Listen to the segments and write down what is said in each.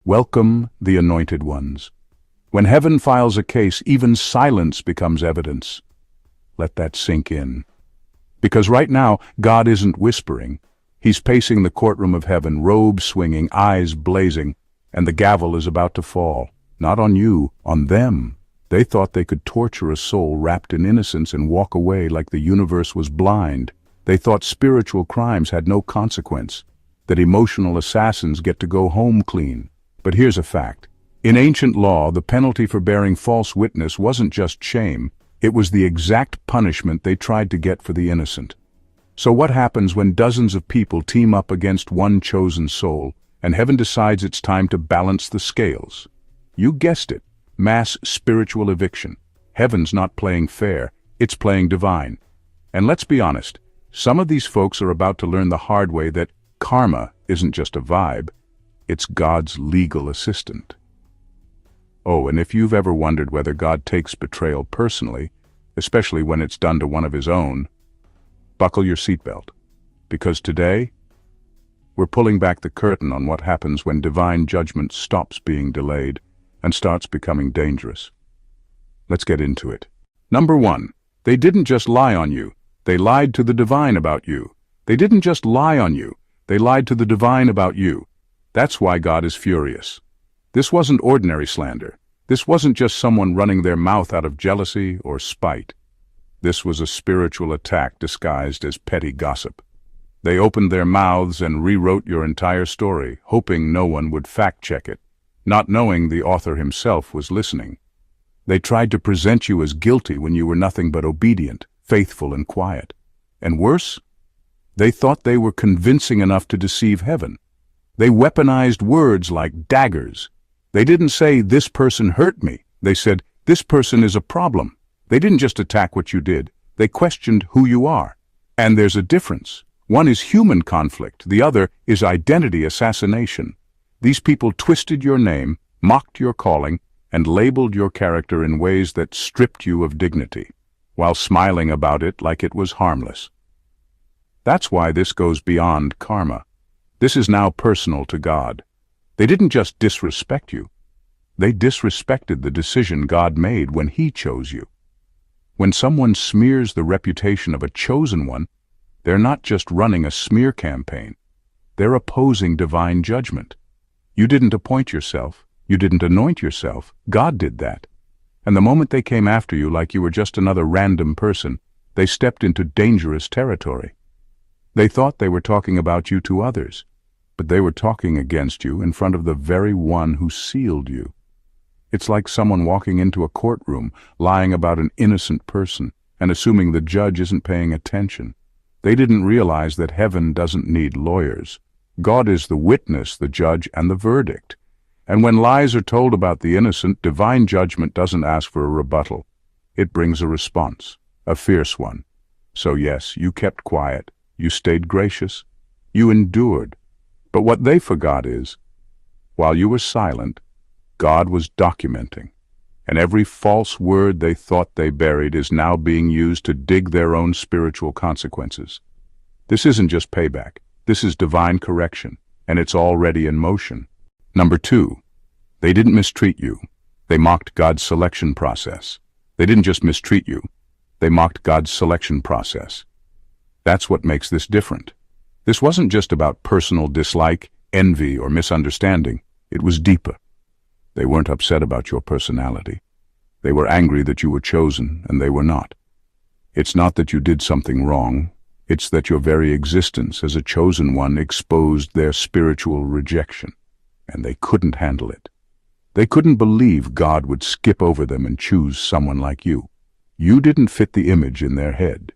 Welcome, the anointed ones. When heaven files a case, even silence becomes evidence. Let that sink in. Because right now, God isn't whispering. He's pacing the courtroom of heaven, robes swinging, eyes blazing, and the gavel is about to fall. Not on you, on them. They thought they could torture a soul wrapped in innocence and walk away like the universe was blind. They thought spiritual crimes had no consequence, that emotional assassins get to go home clean. But here's a fact. In ancient law, the penalty for bearing false witness wasn't just shame, it was the exact punishment they tried to get for the innocent. So what happens when dozens of people team up against one chosen soul, and heaven decides it's time to balance the scales? You guessed it, mass spiritual eviction. Heaven's not playing fair, it's playing divine. And let's be honest, some of these folks are about to learn the hard way that karma isn't just a vibe, it's God's legal assistant. Oh, and if you've ever wondered whether God takes betrayal personally, especially when it's done to one of his own, buckle your seatbelt, because today, we're pulling back the curtain on what happens when divine judgment stops being delayed and starts becoming dangerous. Let's get into it. Number 1, they didn't just lie on you, they lied to the divine about you. They didn't just lie on you, they lied to the divine about you. That's why God is furious. This wasn't ordinary slander. This wasn't just someone running their mouth out of jealousy or spite. This was a spiritual attack disguised as petty gossip. They opened their mouths and rewrote your entire story, hoping no one would fact-check it, not knowing the author himself was listening. They tried to present you as guilty when you were nothing but obedient, faithful, and quiet. And worse, they thought they were convincing enough to deceive heaven. They weaponized words like daggers. They didn't say, "This person hurt me." They said, "This person is a problem." They didn't just attack what you did. They questioned who you are. And there's a difference. One is human conflict. The other is identity assassination. These people twisted your name, mocked your calling, and labeled your character in ways that stripped you of dignity, while smiling about it like it was harmless. That's why this goes beyond karma. This is now personal to God. They didn't just disrespect you. They disrespected the decision God made when He chose you. When someone smears the reputation of a chosen one, they're not just running a smear campaign. They're opposing divine judgment. You didn't appoint yourself. You didn't anoint yourself. God did that. And the moment they came after you like you were just another random person, they stepped into dangerous territory. They thought they were talking about you to others, but they were talking against you in front of the very one who sealed you. It's like someone walking into a courtroom, lying about an innocent person, and assuming the judge isn't paying attention. They didn't realize that heaven doesn't need lawyers. God is the witness, the judge, and the verdict. And when lies are told about the innocent, divine judgment doesn't ask for a rebuttal. It brings a response, a fierce one. So yes, you kept quiet. You stayed gracious. You endured. But what they forgot is, while you were silent, God was documenting. And every false word they thought they buried is now being used to dig their own spiritual consequences. This isn't just payback. This is divine correction, and it's already in motion. Number 2, they didn't mistreat you. They mocked God's selection process. They didn't just mistreat you. They mocked God's selection process. That's what makes this different. This wasn't just about personal dislike, envy, or misunderstanding. It was deeper. They weren't upset about your personality. They were angry that you were chosen and they were not. It's not that you did something wrong. It's that your very existence as a chosen one exposed their spiritual rejection, and they couldn't handle it. They couldn't believe God would skip over them and choose someone like you. You didn't fit the image in their head.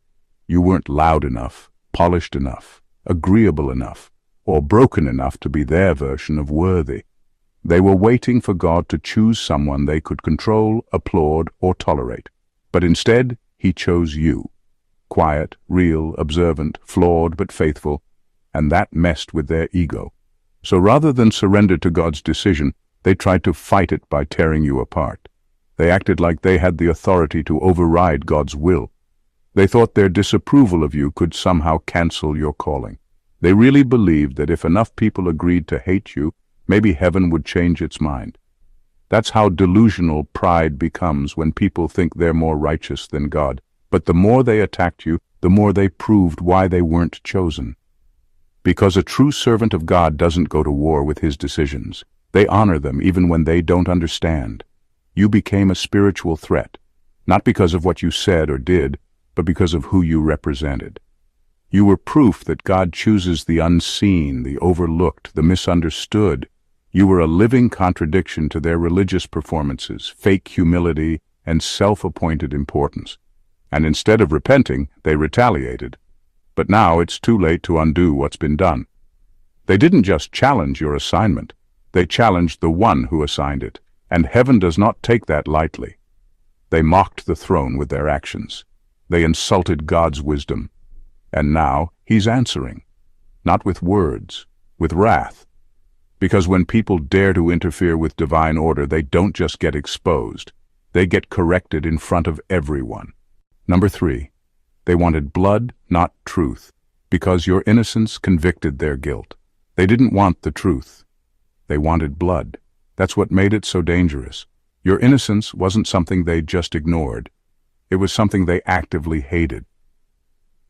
You weren't loud enough, polished enough, agreeable enough, or broken enough to be their version of worthy. They were waiting for God to choose someone they could control, applaud, or tolerate. But instead, He chose you. Quiet, real, observant, flawed but faithful, and that messed with their ego. So rather than surrender to God's decision, they tried to fight it by tearing you apart. They acted like they had the authority to override God's will. They thought their disapproval of you could somehow cancel your calling. They really believed that if enough people agreed to hate you, maybe heaven would change its mind. That's how delusional pride becomes when people think they're more righteous than God. But the more they attacked you, the more they proved why they weren't chosen. Because a true servant of God doesn't go to war with his decisions. They honor them even when they don't understand. You became a spiritual threat, not because of what you said or did, but because of who you represented. You were proof that God chooses the unseen, the overlooked, the misunderstood. You were a living contradiction to their religious performances, fake humility, and self-appointed importance. And instead of repenting, they retaliated. But now it's too late to undo what's been done. They didn't just challenge your assignment, they challenged the one who assigned it, and heaven does not take that lightly. They mocked the throne with their actions. They insulted God's wisdom. And now he's answering, not with words, with wrath. Because when people dare to interfere with divine order, they don't just get exposed, they get corrected in front of everyone. Number 3, they wanted blood, not truth, because your innocence convicted their guilt. They didn't want the truth. They wanted blood. That's what made it so dangerous. Your innocence wasn't something they just ignored. It was something they actively hated.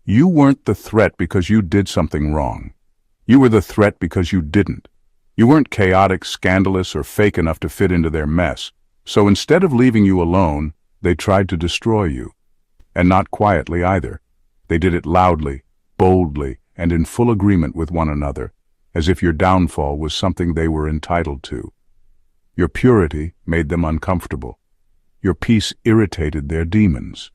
You weren't the threat because you did something wrong. You were the threat because you didn't. You weren't chaotic, scandalous, or fake enough to fit into their mess. So instead of leaving you alone, they tried to destroy you. And not quietly either. They did it loudly, boldly, and in full agreement with one another, as if your downfall was something they were entitled to. Your purity made them uncomfortable. Your peace irritated their demons.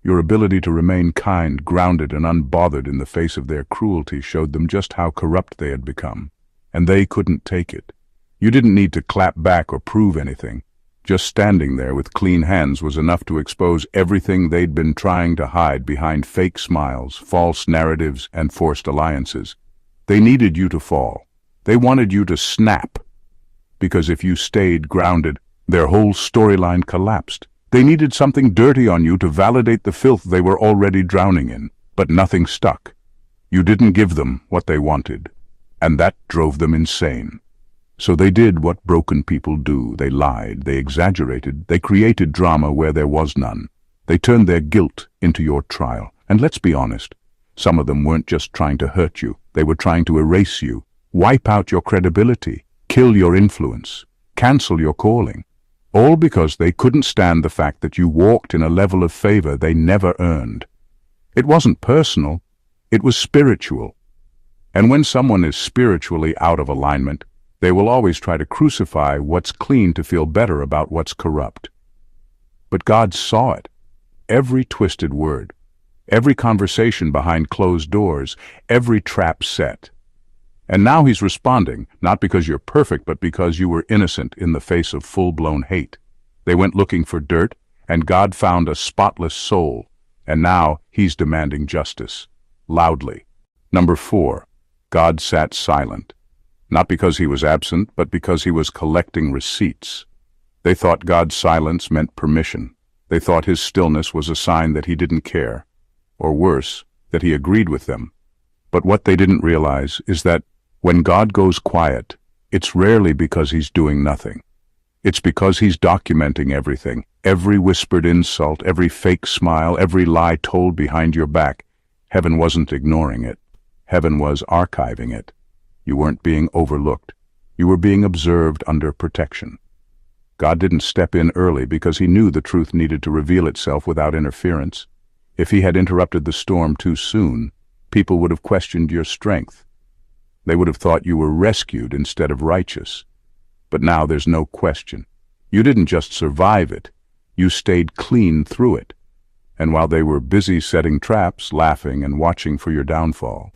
Your ability to remain kind, grounded, and unbothered in the face of their cruelty showed them just how corrupt they had become. And they couldn't take it. You didn't need to clap back or prove anything. Just standing there with clean hands was enough to expose everything they'd been trying to hide behind fake smiles, false narratives, and forced alliances. They needed you to fall. They wanted you to snap. Because if you stayed grounded, their whole storyline collapsed. They needed something dirty on you to validate the filth they were already drowning in, but nothing stuck. You didn't give them what they wanted, and that drove them insane. So they did what broken people do. They lied, they exaggerated, they created drama where there was none. They turned their guilt into your trial. And let's be honest, some of them weren't just trying to hurt you, they were trying to erase you, wipe out your credibility, kill your influence, cancel your calling. All because they couldn't stand the fact that you walked in a level of favor they never earned. It wasn't personal, it was spiritual. And when someone is spiritually out of alignment, they will always try to crucify what's clean to feel better about what's corrupt. But God saw it. Every twisted word, every conversation behind closed doors, every trap set. And now he's responding, not because you're perfect, but because you were innocent in the face of full-blown hate. They went looking for dirt, and God found a spotless soul. And now he's demanding justice, loudly. Number 4, God sat silent. Not because he was absent, but because he was collecting receipts. They thought God's silence meant permission. They thought his stillness was a sign that he didn't care. Or worse, that he agreed with them. But what they didn't realize is that when God goes quiet, it's rarely because he's doing nothing. It's because he's documenting everything, every whispered insult, every fake smile, every lie told behind your back. Heaven wasn't ignoring it. Heaven was archiving it. You weren't being overlooked. You were being observed under protection. God didn't step in early because he knew the truth needed to reveal itself without interference. If he had interrupted the storm too soon, people would have questioned your strength. They would have thought you were rescued instead of righteous. But now there's no question. You didn't just survive it. You stayed clean through it. And while they were busy setting traps, laughing, and watching for your downfall,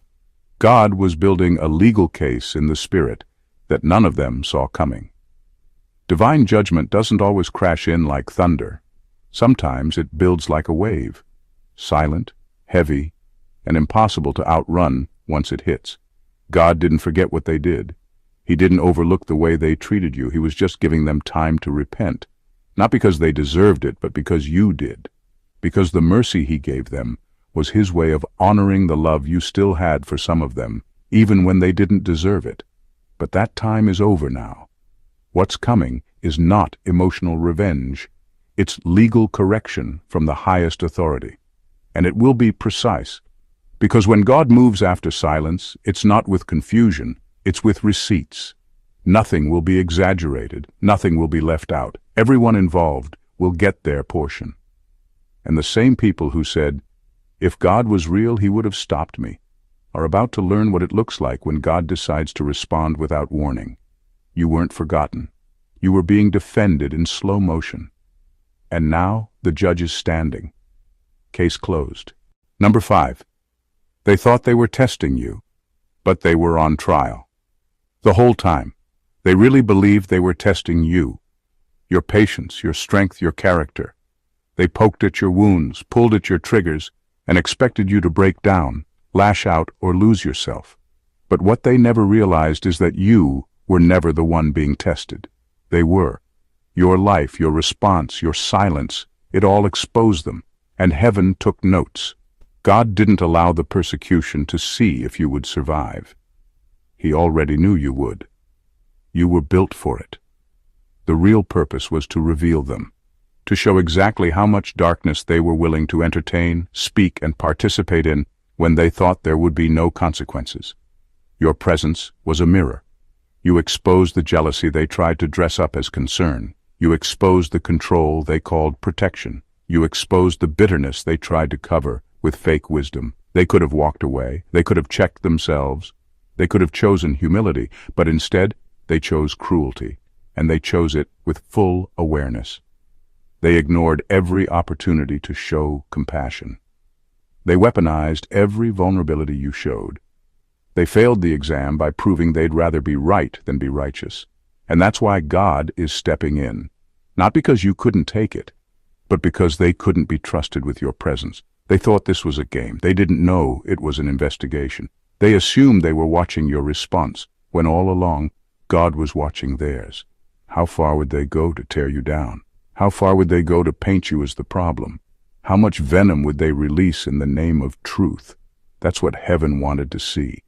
God was building a legal case in the spirit that none of them saw coming. Divine judgment doesn't always crash in like thunder. Sometimes it builds like a wave, silent, heavy, and impossible to outrun once it hits. God didn't forget what they did. He didn't overlook the way they treated you. He was just giving them time to repent. Not because they deserved it, but because you did. Because the mercy he gave them was his way of honoring the love you still had for some of them, even when they didn't deserve it. But that time is over now. What's coming is not emotional revenge. It's legal correction from the highest authority. And it will be precise. Because when God moves after silence, it's not with confusion, it's with receipts. Nothing will be exaggerated, nothing will be left out. Everyone involved will get their portion. And the same people who said, "If God was real, he would have stopped me," are about to learn what it looks like when God decides to respond without warning. You weren't forgotten. You were being defended in slow motion. And now the judge is standing. Case closed. Number 5. They thought they were testing you, but they were on trial. The whole time, they really believed they were testing you. Your patience, your strength, your character. They poked at your wounds, pulled at your triggers, and expected you to break down, lash out, or lose yourself. But what they never realized is that you were never the one being tested. They were. Your life, your response, your silence, it all exposed them, and heaven took notes. God didn't allow the persecution to see if you would survive. He already knew you would. You were built for it. The real purpose was to reveal them, to show exactly how much darkness they were willing to entertain, speak, and participate in when they thought there would be no consequences. Your presence was a mirror. You exposed the jealousy they tried to dress up as concern. You exposed the control they called protection. You exposed the bitterness they tried to cover with fake wisdom. They could have walked away. They could have checked themselves. They could have chosen humility, but instead they chose cruelty, and they chose it with full awareness. They ignored every opportunity to show compassion. They weaponized every vulnerability you showed. They failed the exam by proving they'd rather be right than be righteous. And that's why God is stepping in. Not because you couldn't take it, but because they couldn't be trusted with your presence. They thought this was a game. They didn't know it was an investigation. They assumed they were watching your response, when all along, God was watching theirs. How far would they go to tear you down? How far would they go to paint you as the problem? How much venom would they release in the name of truth? That's what heaven wanted to see.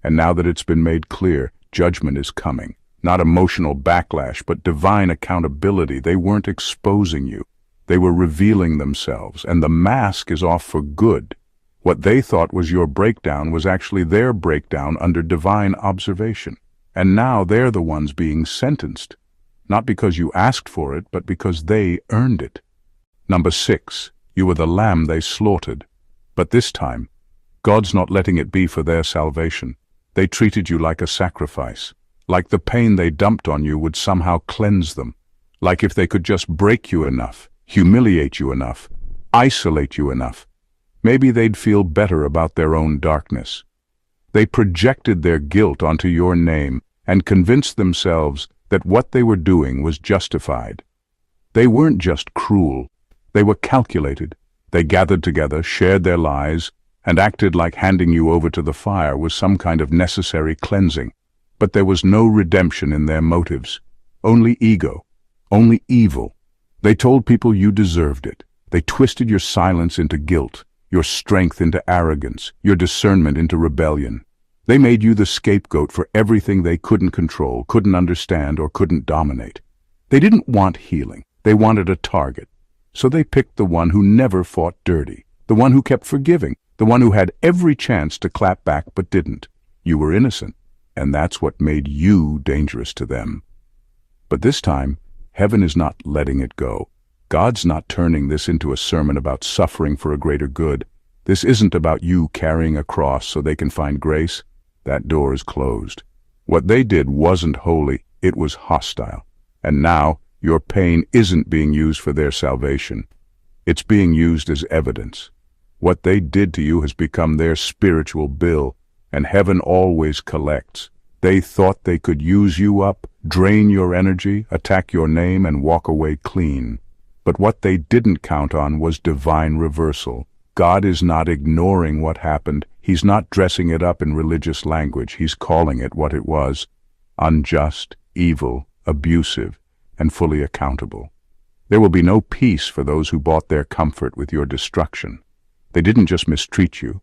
And now that it's been made clear, judgment is coming. Not emotional backlash, but divine accountability. They weren't exposing you. They were revealing themselves, and the mask is off for good. What they thought was your breakdown was actually their breakdown under divine observation. And now they're the ones being sentenced. Not because you asked for it, but because they earned it. Number 6, you were the lamb they slaughtered. But this time, God's not letting it be for their salvation. They treated you like a sacrifice. Like the pain they dumped on you would somehow cleanse them. Like if they could just break you enough, humiliate you enough, isolate you enough, maybe they'd feel better about their own darkness. They projected their guilt onto your name and convinced themselves that what they were doing was justified. They weren't just cruel, they were calculated. They gathered together, shared their lies, and acted like handing you over to the fire was some kind of necessary cleansing. But there was no redemption in their motives. Only ego. Only evil. They told people you deserved it. They twisted your silence into guilt, your strength into arrogance, your discernment into rebellion. They made you the scapegoat for everything they couldn't control, couldn't understand, or couldn't dominate. They didn't want healing. They wanted a target. So they picked the one who never fought dirty, the one who kept forgiving, the one who had every chance to clap back but didn't. You were innocent, and that's what made you dangerous to them. But this time, heaven is not letting it go. God's not turning this into a sermon about suffering for a greater good. This isn't about you carrying a cross so they can find grace. That door is closed. What they did wasn't holy, it was hostile. And now, your pain isn't being used for their salvation. It's being used as evidence. What they did to you has become their spiritual bill, and heaven always collects. They thought they could use you up, drain your energy, attack your name, and walk away clean. But what they didn't count on was divine reversal. God is not ignoring what happened. He's not dressing it up in religious language. He's calling it what it was: unjust, evil, abusive, and fully accountable. There will be no peace for those who bought their comfort with your destruction. They didn't just mistreat you.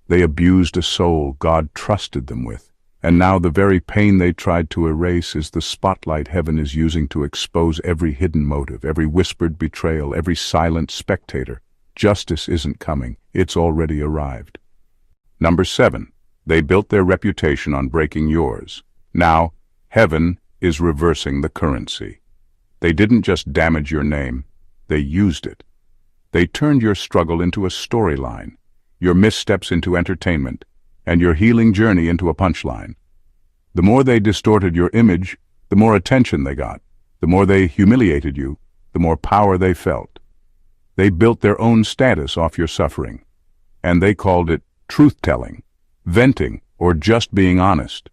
They abused a soul God trusted them with. And now the very pain they tried to erase is the spotlight heaven is using to expose every hidden motive, every whispered betrayal, every silent spectator. Justice isn't coming, it's already arrived. Number 7. They built their reputation on breaking yours. Now, heaven is reversing the currency. They didn't just damage your name, they used it. They turned your struggle into a storyline, your missteps into entertainment, and your healing journey into a punchline. The more they distorted your image, the more attention they got. The more they humiliated you, the more power they felt. They built their own status off your suffering, and they called it truth-telling, venting, or just being honest.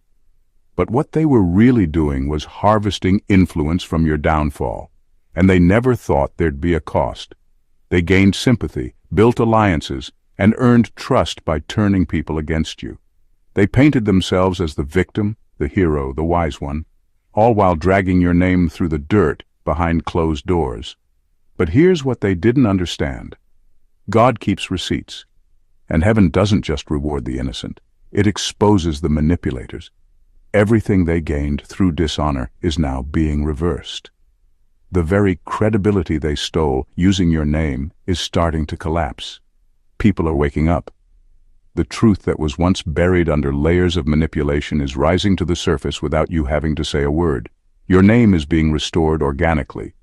But what they were really doing was harvesting influence from your downfall, and they never thought there'd be a cost. They gained sympathy, built alliances, and earned trust by turning people against you. They painted themselves as the victim, the hero, the wise one, all while dragging your name through the dirt behind closed doors. But here's what they didn't understand. God keeps receipts, and heaven doesn't just reward the innocent, it exposes the manipulators. Everything they gained through dishonor is now being reversed. The very credibility they stole using your name is starting to collapse. People are waking up. The truth that was once buried under layers of manipulation is rising to the surface without you having to say a word. Your name is being restored organically,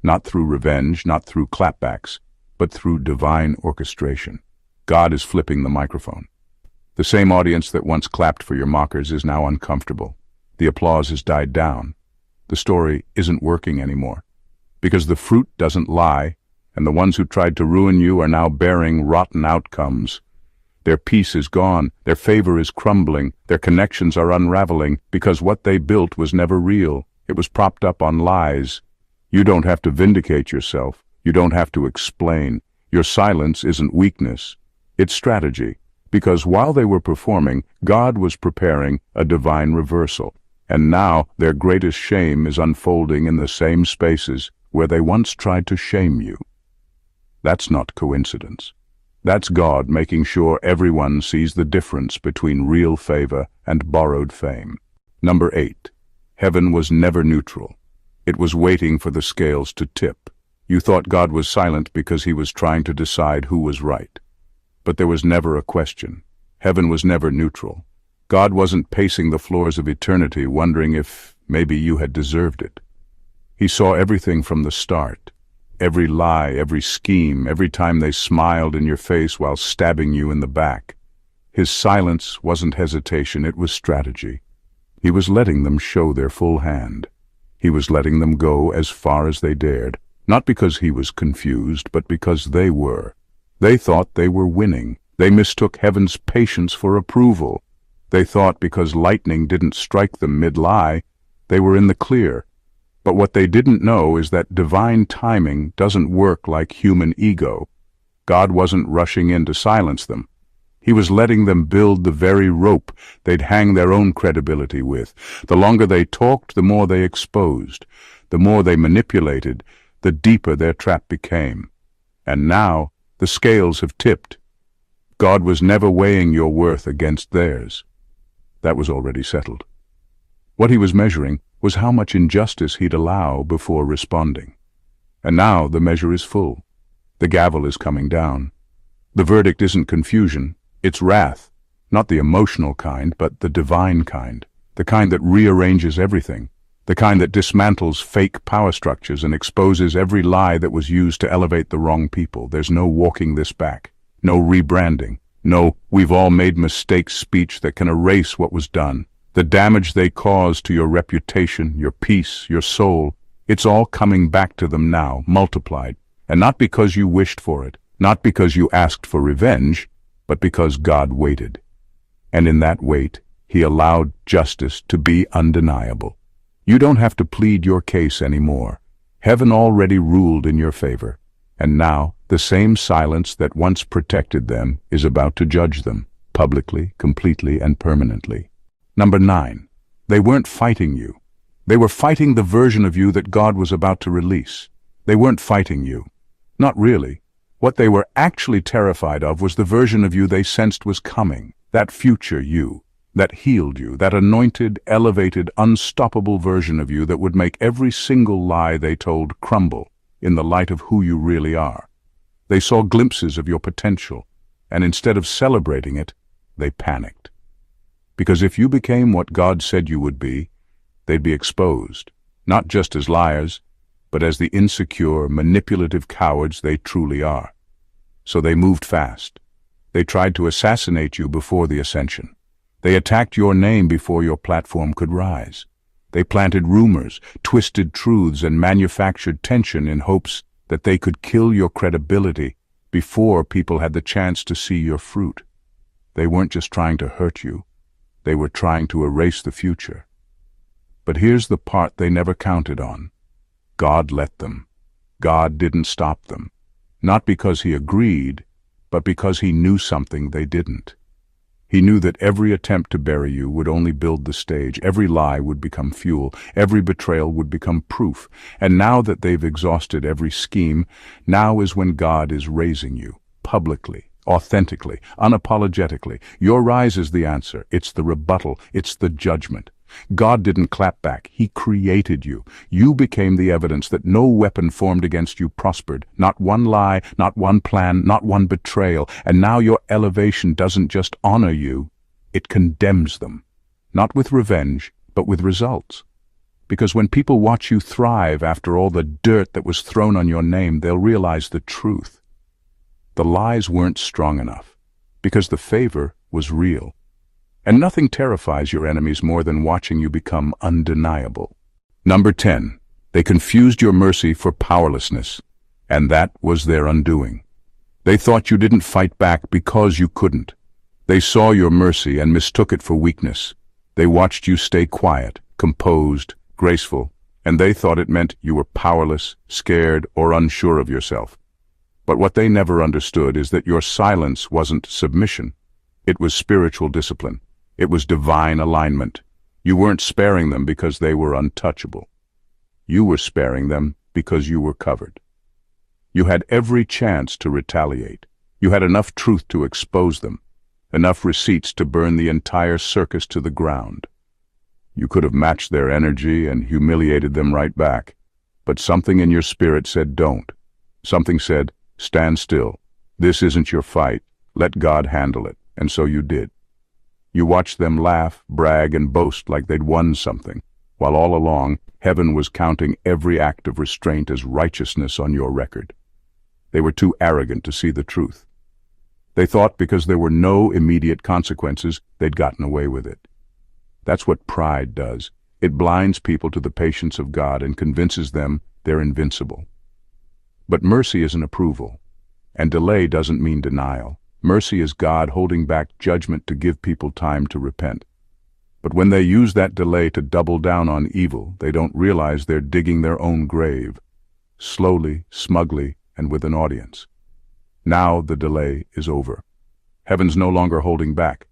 not through revenge, not through clapbacks, but through divine orchestration. God is flipping the microphone. The same audience that once clapped for your mockers is now uncomfortable. The applause has died down. The story isn't working anymore, because the fruit doesn't lie, and the ones who tried to ruin you are now bearing rotten outcomes. Their peace is gone, their favor is crumbling, their connections are unraveling, because what they built was never real. It was propped up on lies. You don't have to vindicate yourself. You don't have to explain. Your silence isn't weakness. It's strategy, because while they were performing, God was preparing a divine reversal. And now their greatest shame is unfolding in the same spaces where they once tried to shame you. That's not coincidence. That's God making sure everyone sees the difference between real favor and borrowed fame. Number 8. Heaven was never neutral. It was waiting for the scales to tip. You thought God was silent because he was trying to decide who was right. But there was never a question. Heaven was never neutral. God wasn't pacing the floors of eternity wondering if maybe you had deserved it. He saw everything from the start. Every lie, every scheme, every time they smiled in your face while stabbing you in the back. His silence wasn't hesitation, it was strategy. He was letting them show their full hand. He was letting them go as far as they dared, not because he was confused, but because they were. They thought they were winning. They mistook heaven's patience for approval. They thought because lightning didn't strike them mid-lie, they were in the clear. But what they didn't know is that divine timing doesn't work like human ego. God wasn't rushing in to silence them. He was letting them build the very rope they'd hang their own credibility with. The longer they talked, the more they exposed. The more they manipulated, the deeper their trap became. And now, the scales have tipped. God was never weighing your worth against theirs. That was already settled. What he was measuring was how much injustice he'd allow before responding. And now the measure is full. The gavel is coming down. The verdict isn't confusion, it's wrath. Not the emotional kind, but the divine kind. The kind that rearranges everything. The kind that dismantles fake power structures and exposes every lie that was used to elevate the wrong people. There's no walking this back. No rebranding. No, we've all made mistakes speech that can erase what was done. The damage they caused to your reputation, your peace, your soul, it's all coming back to them now, multiplied. And not because you wished for it, not because you asked for revenge, but because God waited. And in that wait, he allowed justice to be undeniable. You don't have to plead your case anymore. Heaven already ruled in your favor. And now, the same silence that once protected them is about to judge them, publicly, completely, and permanently. Number 9. They weren't fighting you. They were fighting the version of you that God was about to release. They weren't fighting you. Not really. What they were actually terrified of was the version of you they sensed was coming, that future you. that healed you, that anointed, elevated, unstoppable version of you that would make every single lie they told crumble in the light of who you really are. They saw glimpses of your potential, and instead of celebrating it, they panicked. Because if you became what God said you would be, they'd be exposed, not just as liars, but as the insecure, manipulative cowards they truly are. So they moved fast. They tried to assassinate you before the ascension. They attacked your name before your platform could rise. They planted rumors, twisted truths, and manufactured tension in hopes that they could kill your credibility before people had the chance to see your fruit. They weren't just trying to hurt you. They were trying to erase the future. But here's the part they never counted on. God let them. God didn't stop them. Not because he agreed, but because he knew something they didn't. He knew that every attempt to bury you would only build the stage, every lie would become fuel, every betrayal would become proof, and now that they've exhausted every scheme, now is when God is raising you, publicly, authentically, unapologetically. Your rise is the answer, it's the rebuttal, it's the judgment. God didn't clap back, he created you. You became the evidence that no weapon formed against you prospered. Not one lie, not one plan, not one betrayal. And now your elevation doesn't just honor you, it condemns them. Not with revenge, but with results. Because when people watch you thrive after all the dirt that was thrown on your name, they'll realize the truth. The lies weren't strong enough, because the favor was real. And nothing terrifies your enemies more than watching you become undeniable. Number 10. They confused your mercy for powerlessness, and that was their undoing. They thought you didn't fight back because you couldn't. They saw your mercy and mistook it for weakness. They watched you stay quiet, composed, graceful, and they thought it meant you were powerless, scared, or unsure of yourself. But what they never understood is that your silence wasn't submission. It was spiritual discipline. It was divine alignment. You weren't sparing them because they were untouchable. You were sparing them because you were covered. You had every chance to retaliate. You had enough truth to expose them, enough receipts to burn the entire circus to the ground. You could have matched their energy and humiliated them right back, but something in your spirit said don't. Something said, stand still. This isn't your fight. Let God handle it. And so you did. You watched them laugh, brag, and boast like they'd won something, while all along, heaven was counting every act of restraint as righteousness on your record. They were too arrogant to see the truth. They thought because there were no immediate consequences, they'd gotten away with it. That's what pride does. It blinds people to the patience of God and convinces them they're invincible. But mercy isn't approval, and delay doesn't mean denial. Mercy is God holding back judgment to give people time to repent. But when they use that delay to double down on evil, they don't realize they're digging their own grave, slowly, smugly, and with an audience. Now the delay is over. Heaven's no longer holding back.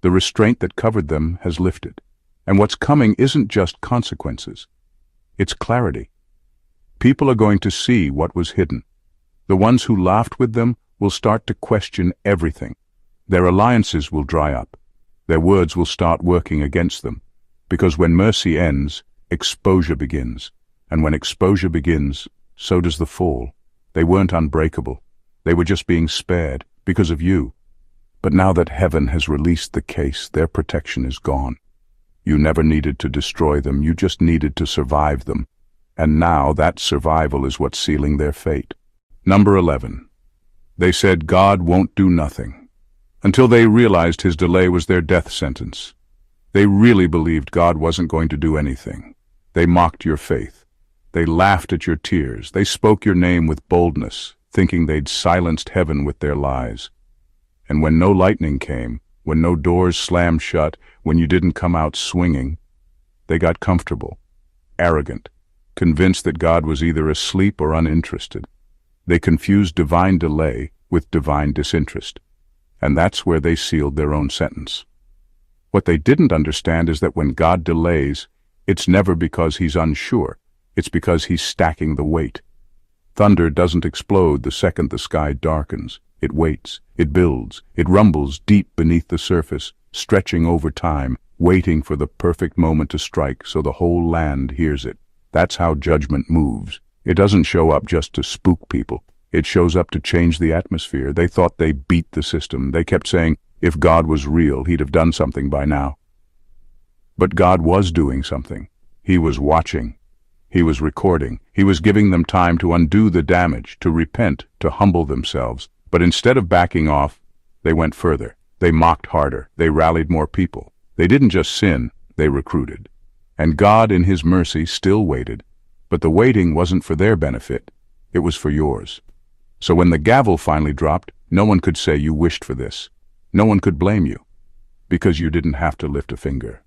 The restraint that covered them has lifted. And what's coming isn't just consequences. It's clarity. People are going to see what was hidden. The ones who laughed with them will start to question everything. Their alliances will dry up. Their words will start working against them. Because when mercy ends, exposure begins. And when exposure begins, so does the fall. They weren't unbreakable. They were just being spared because of you. But now that heaven has released the case, their protection is gone. You never needed to destroy them, you just needed to survive them. And now that survival is what's sealing their fate. Number 11. They said God won't do nothing, until they realized his delay was their death sentence. They really believed God wasn't going to do anything. They mocked your faith. They laughed at your tears. They spoke your name with boldness, thinking they'd silenced heaven with their lies. And when no lightning came, when no doors slammed shut, when you didn't come out swinging, they got comfortable, arrogant, convinced that God was either asleep or uninterested. They confused divine delay with divine disinterest, and that's where they sealed their own sentence. What they didn't understand is that when God delays, it's never because he's unsure, it's because he's stacking the weight. Thunder doesn't explode the second the sky darkens. It waits, it builds, it rumbles deep beneath the surface, stretching over time, waiting for the perfect moment to strike so the whole land hears it. That's how judgment moves. It doesn't show up just to spook people. It shows up to change the atmosphere. They thought they beat the system. They kept saying, if God was real, he'd have done something by now. But God was doing something. He was watching. He was recording. He was giving them time to undo the damage, to repent, to humble themselves. But instead of backing off, they went further. They mocked harder. They rallied more people. They didn't just sin, they recruited. And God, in his mercy, still waited. But the waiting wasn't for their benefit. It was for yours. So when the gavel finally dropped, no one could say you wished for this. No one could blame you, because you didn't have to lift a finger.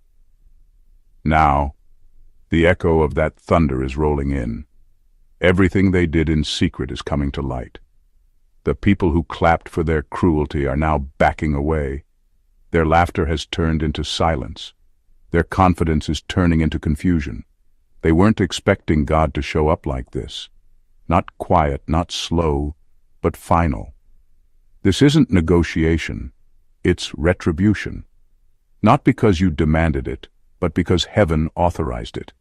Now, the echo of that thunder is rolling in. Everything they did in secret is coming to light. The people who clapped for their cruelty are now backing away. Their laughter has turned into silence. Their confidence is turning into confusion. They weren't expecting God to show up like this. Not quiet, not slow, but final. This isn't negotiation. It's retribution. Not because you demanded it, but because heaven authorized it.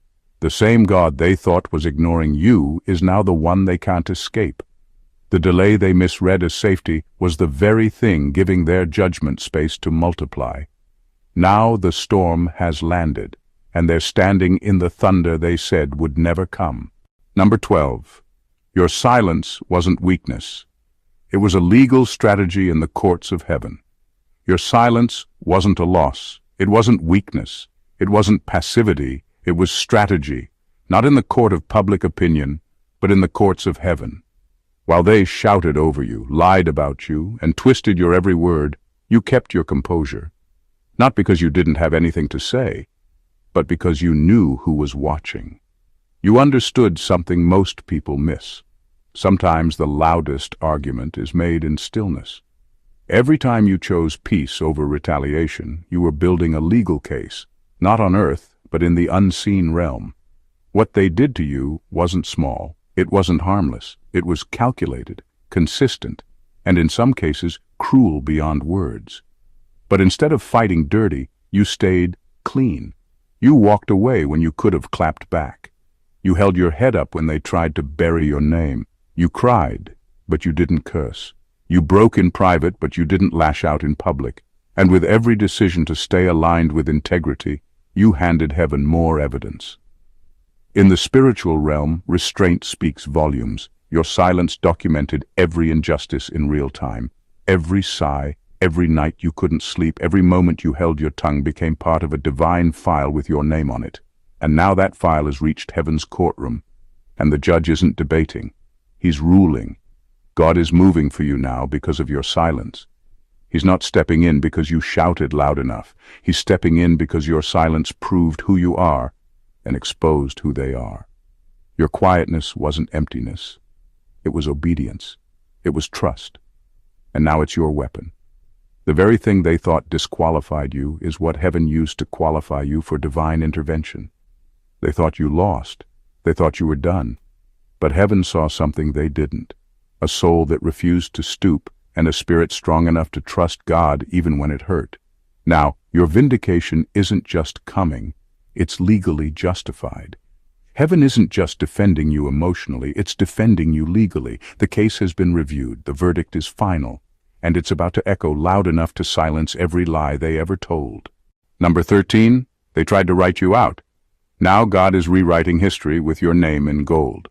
The same God they thought was ignoring you is now the one they can't escape. The delay they misread as safety was the very thing giving their judgment space to multiply. Now the storm has landed, and they're standing in the thunder they said would never come. Number 12. Your silence wasn't weakness. It was a legal strategy in the courts of heaven. Your silence wasn't a loss. It wasn't weakness. It wasn't passivity. It was strategy, not in the court of public opinion, but in the courts of heaven. While they shouted over you, lied about you, and twisted your every word, you kept your composure. Not because you didn't have anything to say, but because you knew who was watching. You understood something most people miss. Sometimes the loudest argument is made in stillness. Every time you chose peace over retaliation, you were building a legal case, not on earth, but in the unseen realm. What they did to you wasn't small. It wasn't harmless. It was calculated, consistent, and in some cases cruel beyond words. But instead of fighting dirty, you stayed clean. You walked away when you could have clapped back. You held your head up when they tried to bury your name. You cried, but you didn't curse. You broke in private, but you didn't lash out in public. And with every decision to stay aligned with integrity, you handed heaven more evidence. In the spiritual realm, restraint speaks volumes. Your silence documented every injustice in real time. Every sigh, every night you couldn't sleep, every moment you held your tongue became part of a divine file with your name on it. And now that file has reached heaven's courtroom, and the judge isn't debating. He's ruling. God is moving for you now because of your silence. He's not stepping in because you shouted loud enough. He's stepping in because your silence proved who you are and exposed who they are. Your quietness wasn't emptiness. It was obedience. It was trust. And now it's your weapon. The very thing they thought disqualified you is what heaven used to qualify you for divine intervention. They thought you lost. They thought you were done. But heaven saw something they didn't. A soul that refused to stoop, and a spirit strong enough to trust God even when it hurt. Now, your vindication isn't just coming, it's legally justified. Heaven isn't just defending you emotionally, it's defending you legally. The case has been reviewed, the verdict is final, and it's about to echo loud enough to silence every lie they ever told. Number 13, they tried to write you out. Now God is rewriting history with your name in gold.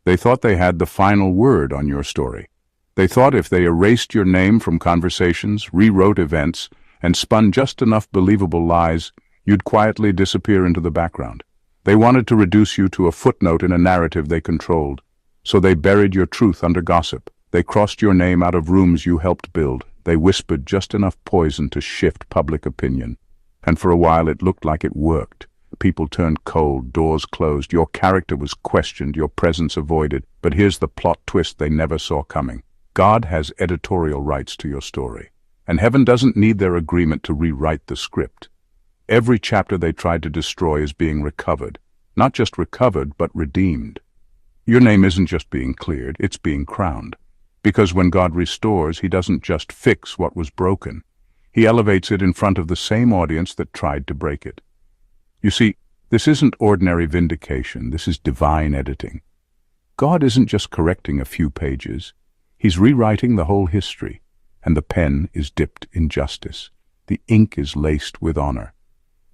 They thought they had the final word on your story. They thought if they erased your name from conversations, rewrote events, and spun just enough believable lies, you'd quietly disappear into the background. They wanted to reduce you to a footnote in a narrative they controlled. So they buried your truth under gossip. They crossed your name out of rooms you helped build. They whispered just enough poison to shift public opinion. And for a while it looked like it worked. People turned cold, doors closed, your character was questioned, your presence avoided. But here's the plot twist they never saw coming. God has editorial rights to your story, and heaven doesn't need their agreement to rewrite the script. Every chapter they tried to destroy is being recovered. Not just recovered, but redeemed. Your name isn't just being cleared, it's being crowned. Because when God restores, he doesn't just fix what was broken. He elevates it in front of the same audience that tried to break it. You see, this isn't ordinary vindication, this is divine editing. God isn't just correcting a few pages. He's rewriting the whole history, and the pen is dipped in justice. The ink is laced with honor.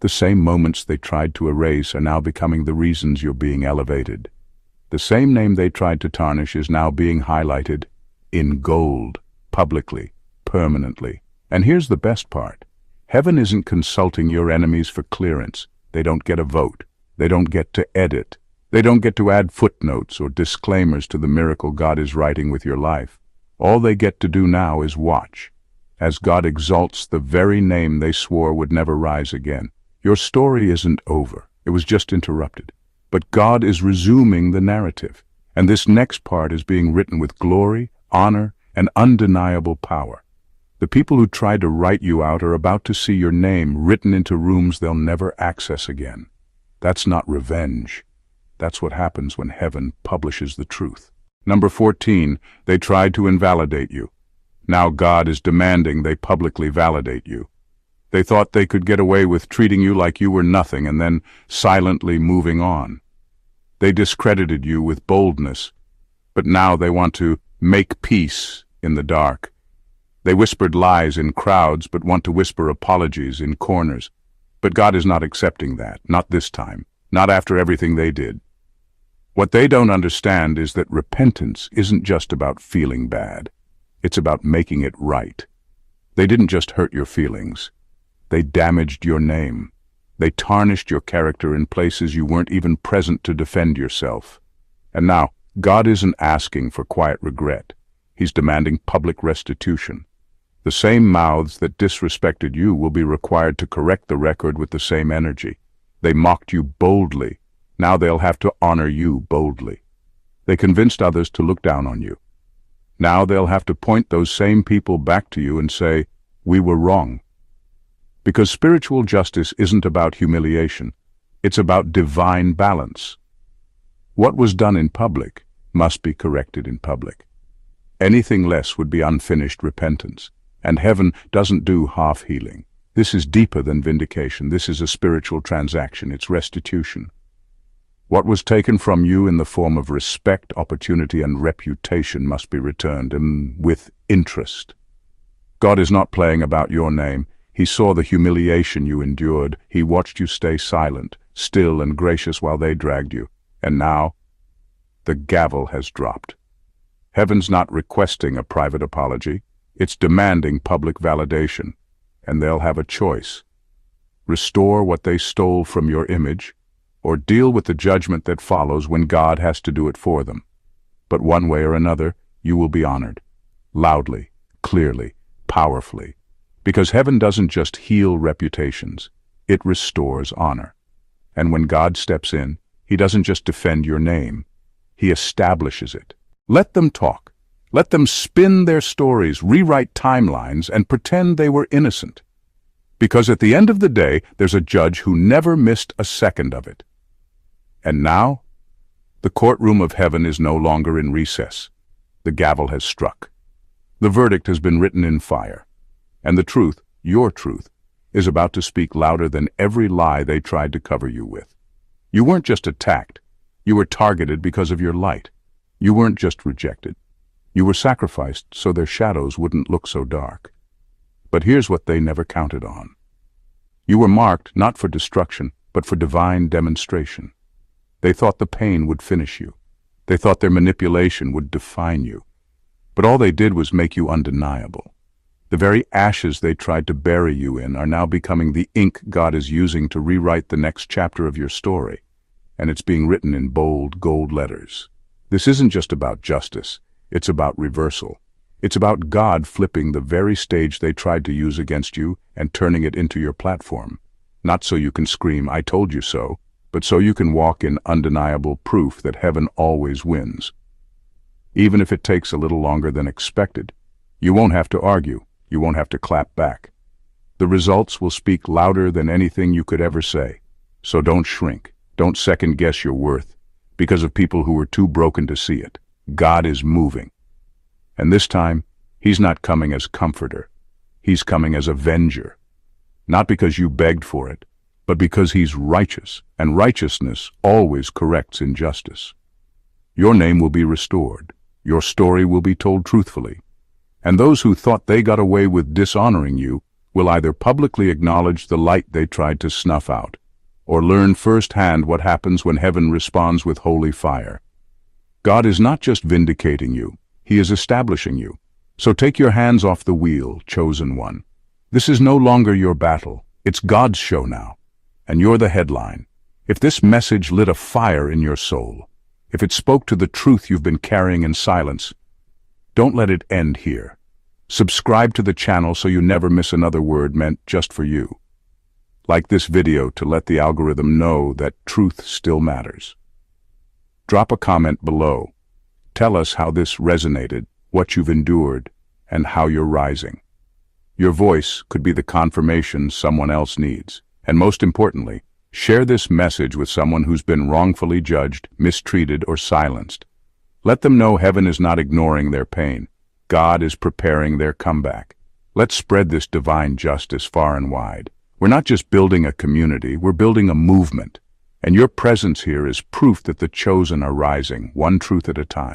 The same moments they tried to erase are now becoming the reasons you're being elevated. The same name they tried to tarnish is now being highlighted in gold, publicly, permanently. And here's the best part. Heaven isn't consulting your enemies for clearance. They don't get a vote. They don't get to edit. They don't get to add footnotes or disclaimers to the miracle God is writing with your life. All they get to do now is watch, as God exalts the very name they swore would never rise again. Your story isn't over. It was just interrupted. But God is resuming the narrative, and this next part is being written with glory, honor, and undeniable power. The people who tried to write you out are about to see your name written into rooms they'll never access again. That's not revenge. That's what happens when heaven publishes the truth. Number 14, they tried to invalidate you. Now God is demanding they publicly validate you. They thought they could get away with treating you like you were nothing and then silently moving on. They discredited you with boldness, but now they want to make peace in the dark. They whispered lies in crowds but want to whisper apologies in corners. But God is not accepting that, not this time, not after everything they did. What they don't understand is that repentance isn't just about feeling bad. It's about making it right. They didn't just hurt your feelings. They damaged your name. They tarnished your character in places you weren't even present to defend yourself. And now, God isn't asking for quiet regret. He's demanding public restitution. The same mouths that disrespected you will be required to correct the record with the same energy. They mocked you boldly. Now they'll have to honor you boldly. They convinced others to look down on you. Now they'll have to point those same people back to you and say, "We were wrong." Because spiritual justice isn't about humiliation. It's about divine balance. What was done in public must be corrected in public. Anything less would be unfinished repentance. And heaven doesn't do half healing. This is deeper than vindication. This is a spiritual transaction. It's restitution. What was taken from you in the form of respect, opportunity, and reputation must be returned, and with interest. God is not playing about your name. He saw the humiliation you endured. He watched you stay silent, still and gracious while they dragged you. And now, the gavel has dropped. Heaven's not requesting a private apology. It's demanding public validation. And they'll have a choice. Restore what they stole from your image, or deal with the judgment that follows when God has to do it for them. But one way or another, you will be honored. Loudly, clearly, powerfully. Because heaven doesn't just heal reputations, it restores honor. And when God steps in, He doesn't just defend your name, He establishes it. Let them talk. Let them spin their stories, rewrite timelines, and pretend they were innocent. Because at the end of the day, there's a judge who never missed a second of it. And now, the courtroom of heaven is no longer in recess. The gavel has struck. The verdict has been written in fire. And the truth, your truth, is about to speak louder than every lie they tried to cover you with. You weren't just attacked. You were targeted because of your light. You weren't just rejected. You were sacrificed so their shadows wouldn't look so dark. But here's what they never counted on. You were marked not for destruction, but for divine demonstration. They thought the pain would finish you. They thought their manipulation would define you. But all they did was make you undeniable. The very ashes they tried to bury you in are now becoming the ink God is using to rewrite the next chapter of your story. And it's being written in bold gold letters. This isn't just about justice. It's about reversal. It's about God flipping the very stage they tried to use against you and turning it into your platform. Not so you can scream, "I told you so," but so you can walk in undeniable proof that heaven always wins. Even if it takes a little longer than expected, you won't have to argue. You won't have to clap back. The results will speak louder than anything you could ever say. So don't shrink. Don't second-guess your worth because of people who were too broken to see it. God is moving. And this time, He's not coming as comforter. He's coming as avenger, not because you begged for it, but because he's righteous, and righteousness always corrects injustice. Your name will be restored, your story will be told truthfully, and those who thought they got away with dishonoring you will either publicly acknowledge the light they tried to snuff out, or learn firsthand what happens when heaven responds with holy fire. God is not just vindicating you, he is establishing you. So take your hands off the wheel, chosen one. This is no longer your battle, it's God's show now, and you're the headline. If this message lit a fire in your soul, if it spoke to the truth you've been carrying in silence, don't let it end here. Subscribe to the channel so you never miss another word meant just for you. Like this video to let the algorithm know that truth still matters. Drop a comment below. Tell us how this resonated, what you've endured, and how you're rising. Your voice could be the confirmation someone else needs. And most importantly, share this message with someone who's been wrongfully judged, mistreated, or silenced. Let them know heaven is not ignoring their pain. God is preparing their comeback. Let's spread this divine justice far and wide. We're not just building a community, we're building a movement. And your presence here is proof that the chosen are rising, one truth at a time.